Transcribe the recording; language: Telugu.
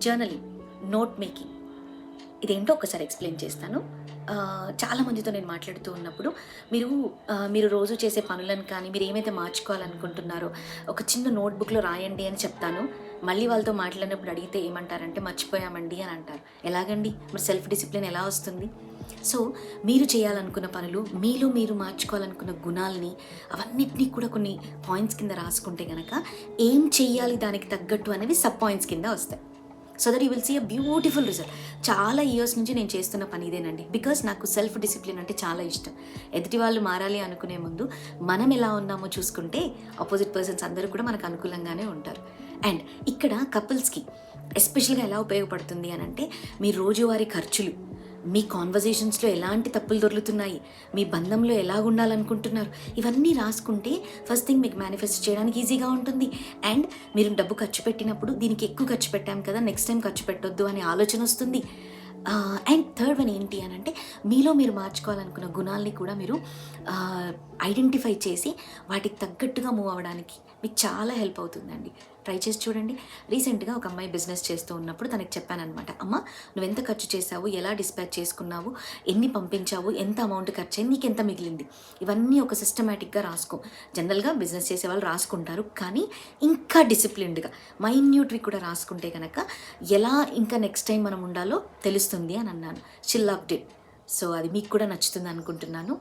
జర్నలింగ్, నోట్ మేకింగ్ ఇదేంటో ఒకసారి ఎక్స్‌ప్లెయిన్ చేస్తాను. చాలా మందితో నేను మాట్లాడుతూ ఉన్నప్పుడు మీరు రోజు చేసే పనులను కానీ, మీరేమైతే మార్చుకోవాలనుకుంటున్నారో ఒక చిన్న నోట్‌బుక్‌లో రాయండి అని చెప్తాను. మళ్ళీ వాళ్ళతో మాట్లాడినప్పుడు అడిగితే ఏమంటారంటే, "మర్చిపోయామండి" అని అంటారు. ఎలాగండి? మరి సెల్ఫ్ డిసిప్లిన్ ఎలా వస్తుంది? సో, మీరు చేయాలనుకున్న పనులు, మీలో మీరు మార్చుకోవాలనుకున్న గుణాల్ని, అవన్నిటిని కూడా కొన్ని పాయింట్స్ కింద రాసుకుంటే గనక, ఏం చెయ్యాలి దానికి తగ్గట్టు అనేవి సబ్ పాయింట్స్ కింద వస్తాయి. So that you will see a beautiful result. చాలా ఇయర్స్ నుంచి నేను చేస్తున్న పని ఇదేనండి. బికాస్ నాకు సెల్ఫ్ డిసిప్లిన్ అంటే చాలా ఇష్టం. ఎదుటి వాళ్ళు మారాలి అనుకునే ముందు మనం ఎలా ఉన్నామో చూసుకుంటే ఆపోజిట్ పర్సన్స్ అందరూ కూడా మనకు అనుకూలంగానే ఉంటారు. అండ్ ఇక్కడ కపుల్స్కి ఎస్పెషల్గా ఎలా ఉపయోగపడుతుంది అని అంటే, మీ రోజువారీ ఖర్చులు, మీ కాన్వర్జేషన్స్లో ఎలాంటి తప్పులు దొర్లుతున్నాయి, మీ బంధంలో ఎలా ఉండాలనుకుంటున్నారు, ఇవన్నీ రాసుకుంటే ఫస్ట్ థింగ్ మీకు మేనిఫెస్ట్ చేయడానికి ఈజీగా ఉంటుంది. అండ్ మీరు డబ్బు ఖర్చు పెట్టినప్పుడు దీనికి ఎక్కువ ఖర్చు పెట్టాం కదా, నెక్స్ట్ టైం ఖర్చు పెట్టొద్దు అనే ఆలోచన వస్తుంది. అండ్ థర్డ్ వన్ ఏంటి అని అంటే, మీలో మీరు మార్చుకోవాలనుకున్న గుణాల్ని కూడా మీరు ఐడెంటిఫై చేసి వాటికి తగ్గట్టుగా మూవ్ అవ్వడానికి మీకు చాలా హెల్ప్ అవుతుందండి. ట్రై చేసి చూడండి. రీసెంట్గా ఒక అమ్మాయి బిజినెస్ చేస్తూ ఉన్నప్పుడు తనకి చెప్పాననమాట, అమ్మ నువ్వెంత ఖర్చు చేసావు, ఎలా డిస్పాచ్ చేసుకున్నావు, ఎన్ని పంపించావు, ఎంత అమౌంట్ ఖర్చు అయింది, నీకు ఎంత మిగిలింది, ఇవన్నీ ఒక సిస్టమేటిక్గా రాసుకో. జనరల్గా బిజినెస్ చేసే వాళ్ళు రాసుకుంటారు, కానీ ఇంకా డిసిప్లిన్డ్గా మైన్యూట్వి కూడా రాసుకుంటే కనుక ఎలా ఇంకా నెక్స్ట్ టైం మనం ఉండాలో తెలుస్తుంది అని అన్నాను. She loved it. సో అది మీకు కూడా నచ్చుతుంది అనుకుంటున్నాను.